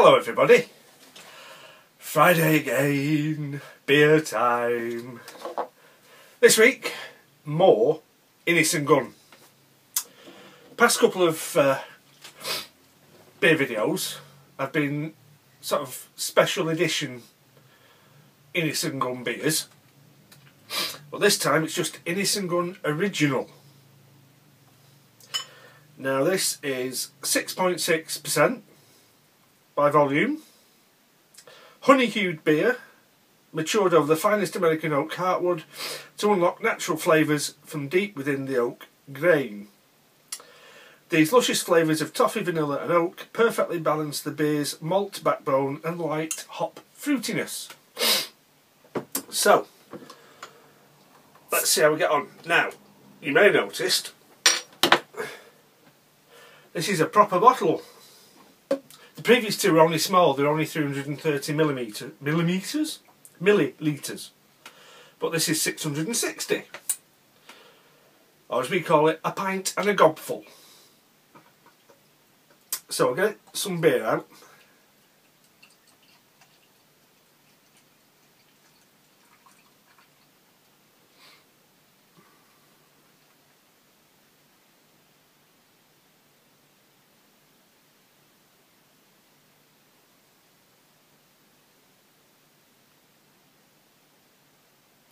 Hello everybody, Friday again, beer time. This week, more Innis & Gunn. Past couple of beer videos have been sort of special edition Innis & Gunn beers, but this time it's just Innis & Gunn Original. Now this is 6.6% by volume, honey-hued beer, matured over the finest American oak heartwood to unlock natural flavours from deep within the oak grain. These luscious flavours of toffee, vanilla and oak perfectly balance the beer's malt backbone and light hop fruitiness. So, let's see how we get on. Now, you may have noticed, this is a proper bottle. The previous two were only small, they're only 330 millilitres, but this is 660, or as we call it, a pint and a gobful. So I'll get some beer out.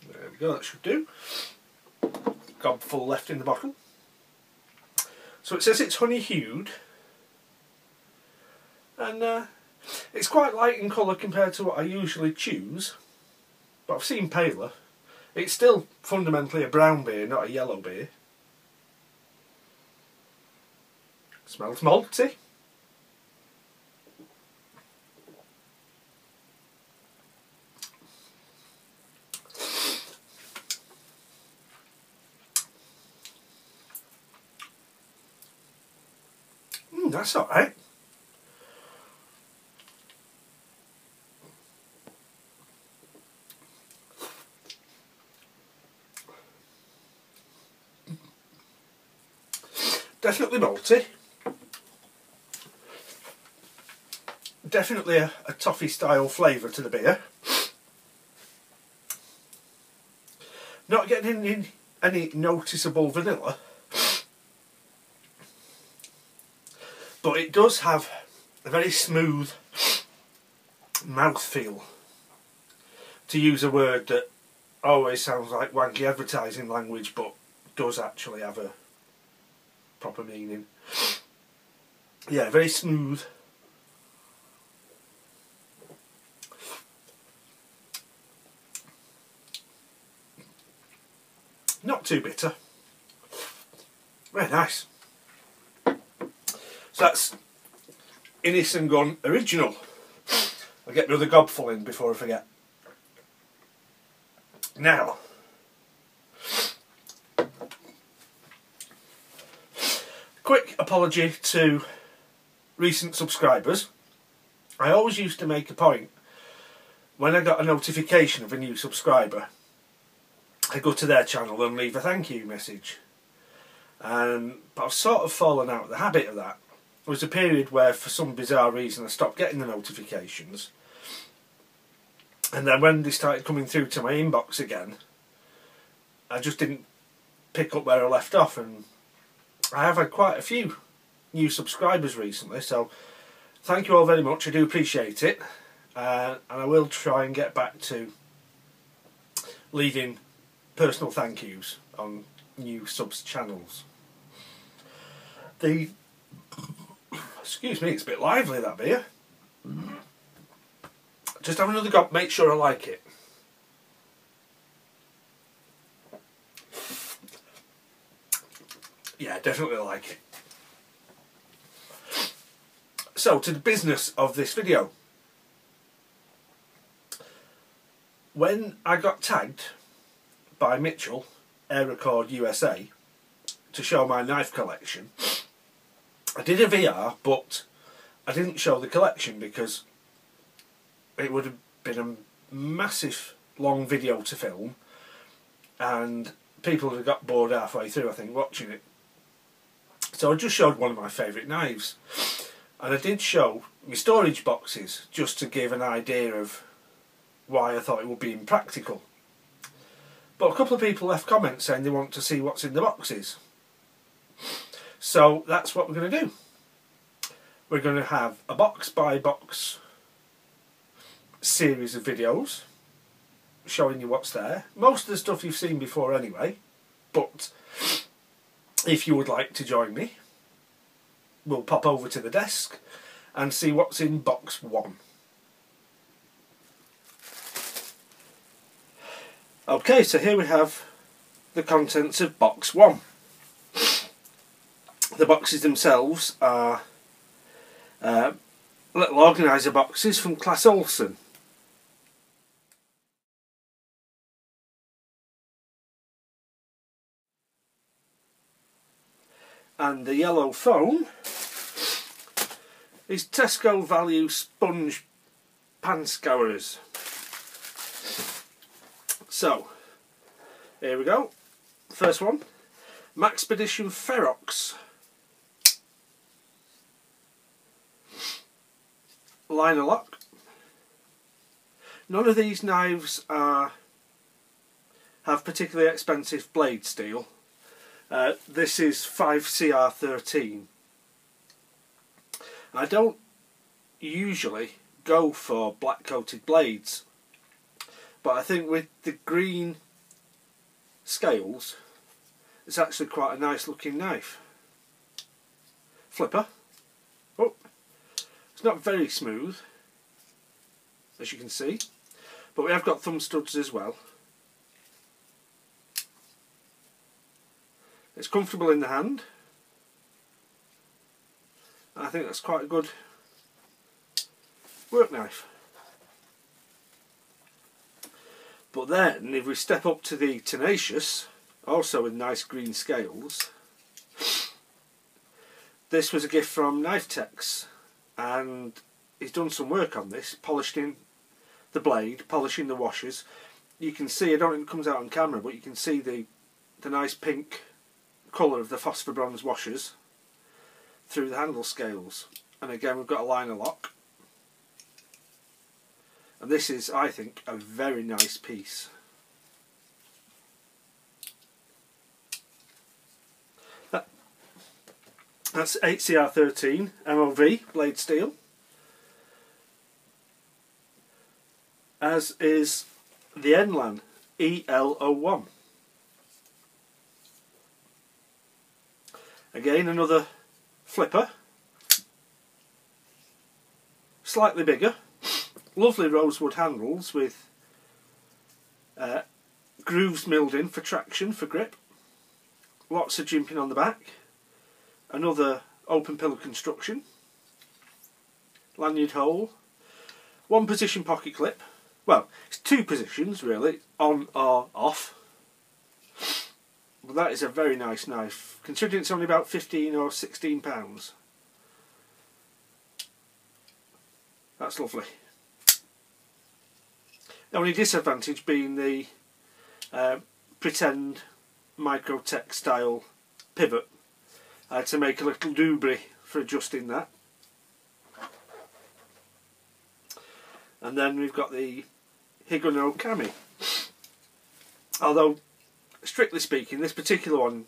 There we go, that should do. Gobful left in the bottle. So it says it's honey-hued, and it's quite light in colour compared to what I usually choose, but I've seen paler. It's still fundamentally a brown beer, not a yellow beer. Smells malty. That's alright. Definitely malty. Definitely a toffee style flavour to the beer. Not getting any noticeable vanilla, but it does have a very smooth mouthfeel, to use a word that always sounds like wanky advertising language but does actually have a proper meaning. Yeah, very smooth. Not too bitter. Very nice. So that's Innis & Gunn Original. I'll get another gobful in before I forget. Now, quick apology to recent subscribers. I always used to make a point, when I got a notification of a new subscriber, I go to their channel and leave a thank you message. But I've sort of fallen out of the habit of that. There was a period where, for some bizarre reason, I stopped getting the notifications, and then when they started coming through to my inbox again, I just didn't pick up where I left off, and I have had quite a few new subscribers recently, so thank you all very much. I do appreciate it, and I will try and get back to leaving personal thank yous on new subs channels. Excuse me, it's a bit lively, that beer. Just have another go, make sure I like it. Yeah, definitely like it. So, to the business of this video. When I got tagged by Mitchell, Air Record USA, to show my knife collection, I did a VR, but I didn't show the collection because it would have been a massive long video to film, and people would have got bored halfway through, I think, watching it. So I just showed one of my favourite knives, and I did show my storage boxes, just to give an idea of why I thought it would be impractical. But a couple of people left comments saying they want to see what's in the boxes. So that's what we're going to do. We're going to have a box by box series of videos showing you what's there. Most of the stuff you've seen before anyway, but if you would like to join me, we'll pop over to the desk and see what's in box 1. Okay, so here we have the contents of box 1. The boxes themselves are little organiser boxes from Clas Ohlson. And the yellow foam is Tesco Value Sponge Pan Scourers. So, here we go. First one, Maxpedition Ferox. Liner lock. None of these knives have particularly expensive blade steel. This is 5CR13. I don't usually go for black coated blades, but I think with the green scales it's actually quite a nice looking knife. Flipper. Oh, it's not very smooth, as you can see, but we have got thumb studs as well. It's comfortable in the hand. I think that's quite a good work knife. But then if we step up to the Tenacious, also with nice green scales, this was a gift from Knifetex, and he's done some work on this, polishing the blade, polishing the washers. You can see, I don't think it comes out on camera, but you can see the nice pink colour of the phosphor bronze washers through the handle scales. And again, we've got a liner lock, and this is, I think, a very nice piece. That's 8CR13 MOV blade steel, as is the Enlan EL01. Again, another flipper, slightly bigger, lovely rosewood handles with grooves milled in for traction, for grip, lots of jimping on the back, another open pillar construction, lanyard hole, one position pocket clip, well, it's two positions really, on or off. But that is a very nice knife, considering it's only about 15 or 16 pounds. That's lovely. The only disadvantage being the pretend Microtech style pivot. I had to make a little doobry for adjusting that. And then we've got the Higo no Kami. Although, strictly speaking, this particular one,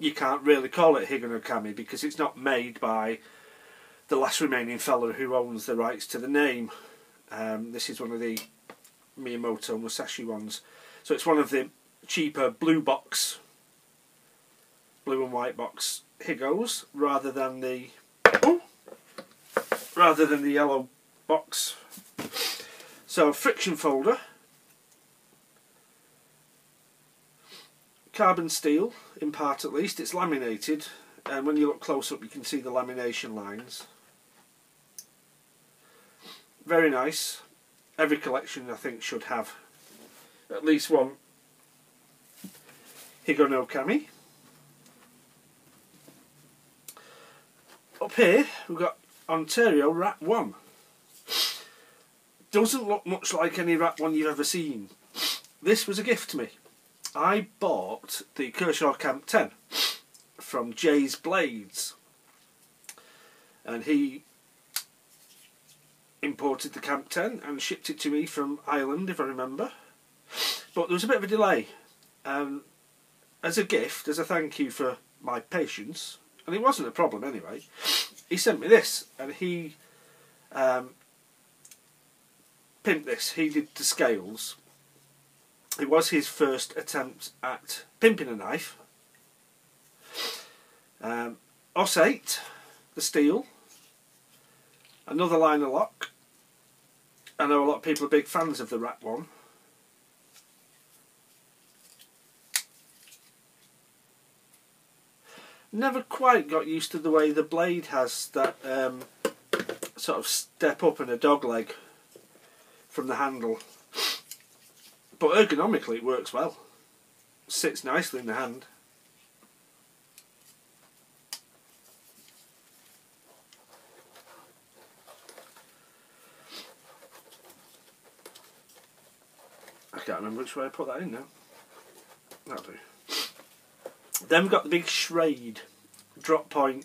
you can't really call it Higo no Kami because it's not made by the last remaining fella who owns the rights to the name. This is one of the Miyamoto Musashi ones. So it's one of the cheaper blue and white box Higos rather than the yellow box. So friction folder, carbon steel in part at least. It's laminated, and when you look close up you can see the lamination lines. Very nice. Every collection I think should have at least one Higo no Kami. Up here we've got Ontario Rat 1. Doesn't look much like any Rat 1 you've ever seen. This was a gift to me. I bought the Kershaw Camp 10 from Jay's Blades, and he imported the Camp 10 and shipped it to me from Ireland, if I remember. But there was a bit of a delay. As a gift, as a thank you for my patience, and it wasn't a problem anyway, he sent me this, and he pimped this. He did the scales. It was his first attempt at pimping a knife. OS 8, the steel, another liner lock. I know a lot of people are big fans of the Rat one. Never quite got used to the way the blade has that sort of step up and a dog leg from the handle. But ergonomically it works well. Sits nicely in the hand. I can't remember which way I put that in now. That'll do. Then we've got the big Schrade drop point.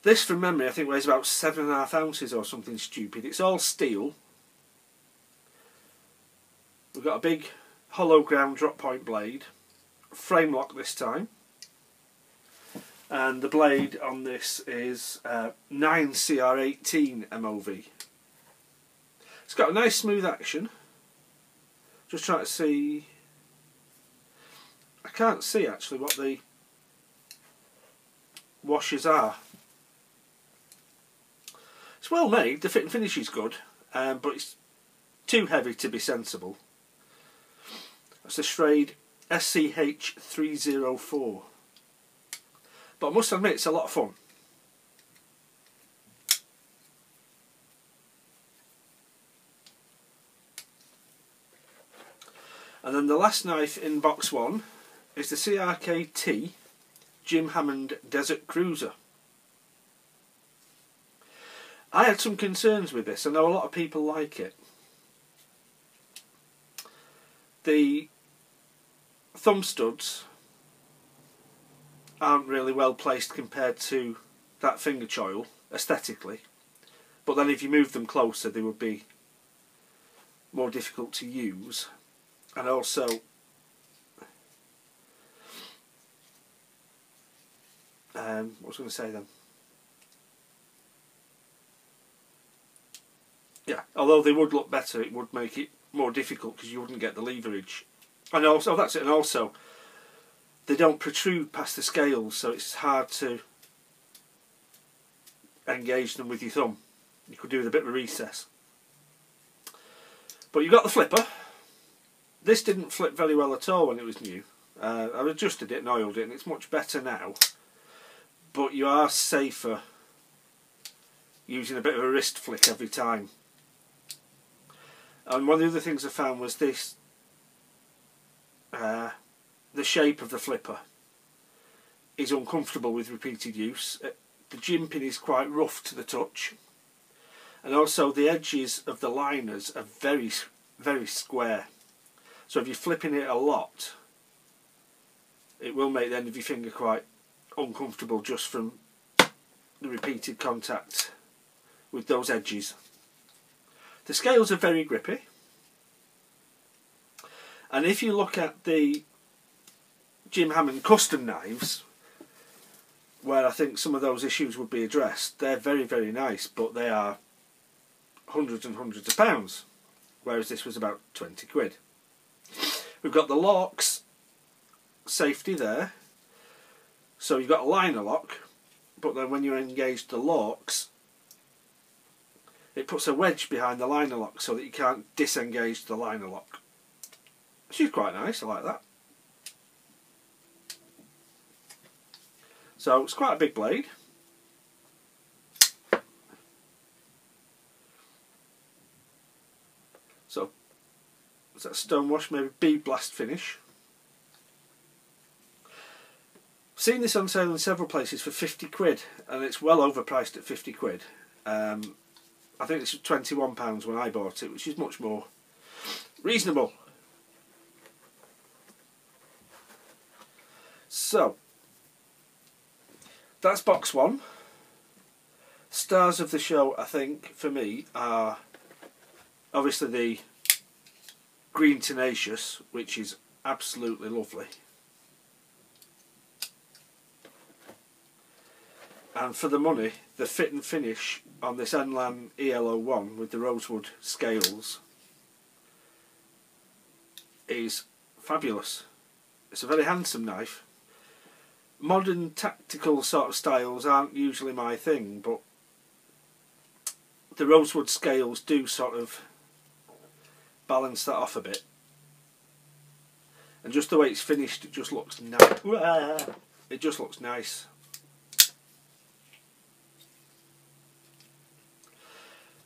This, from memory, I think weighs about 7.5 ounces or something stupid. It's all steel. We've got a big hollow ground drop point blade, frame lock this time, and the blade on this is 9CR18 MOV. It's got a nice smooth action. Just trying to see. I can't see actually what the washers are. It's well made, the fit and finish is good, but it's too heavy to be sensible. That's the Schrade SCH304. But I must admit it's a lot of fun. And then the last knife in box 1 is the CRKT Jim Hammond Desert Cruiser. I had some concerns with this. I know a lot of people like it. The thumb studs aren't really well placed compared to that finger choil aesthetically, but then if you move them closer they would be more difficult to use. And also what was I going to say then? Yeah, although they would look better, it would make it more difficult because you wouldn't get the leverage. And also, that's it, and also they don't protrude past the scales, so it's hard to engage them with your thumb. You could do with a bit of a recess. But you've got the flipper. This didn't flip very well at all when it was new. I've adjusted it and oiled it and it's much better now. But you are safer using a bit of a wrist flick every time. And one of the other things I found was this, the shape of the flipper is uncomfortable with repeated use. The jimping is quite rough to the touch. And also the edges of the liners are very, very square. So if you're flipping it a lot, it will make the end of your finger quite uncomfortable just from the repeated contact with those edges. The scales are very grippy. And if you look at the Jim Hammond custom knives, where I think some of those issues would be addressed, they're very, very nice, but they are hundreds and hundreds of pounds, whereas this was about 20 quid. We've got the locks safety there, so you've got a liner lock, but then when you engage the locks it puts a wedge behind the liner lock so that you can't disengage the liner lock, which is quite nice. I like that. So it's quite a big blade. So is that stonewash, maybe bead blast finish. I've seen this on sale in several places for 50 quid and it's well overpriced at 50 quid. I think this was £21 when I bought it, which is much more reasonable. So that's box 1. stars of the show, I think, for me, are obviously the Green Tenacious, which is absolutely lovely. And for the money, the fit and finish on this Enlan EL01 with the rosewood scales is fabulous. It's a very handsome knife. Modern tactical sort of styles aren't usually my thing, but the rosewood scales do sort of balance that off a bit. And just the way it's finished, it just looks nice. It just looks nice.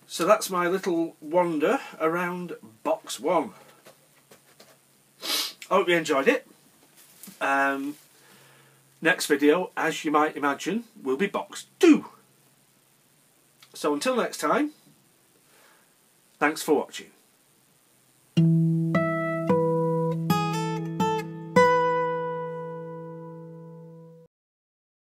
So that's my little wander around box 1. I hope you enjoyed it. Next video, as you might imagine, will be box 2. So until next time, thanks for watching.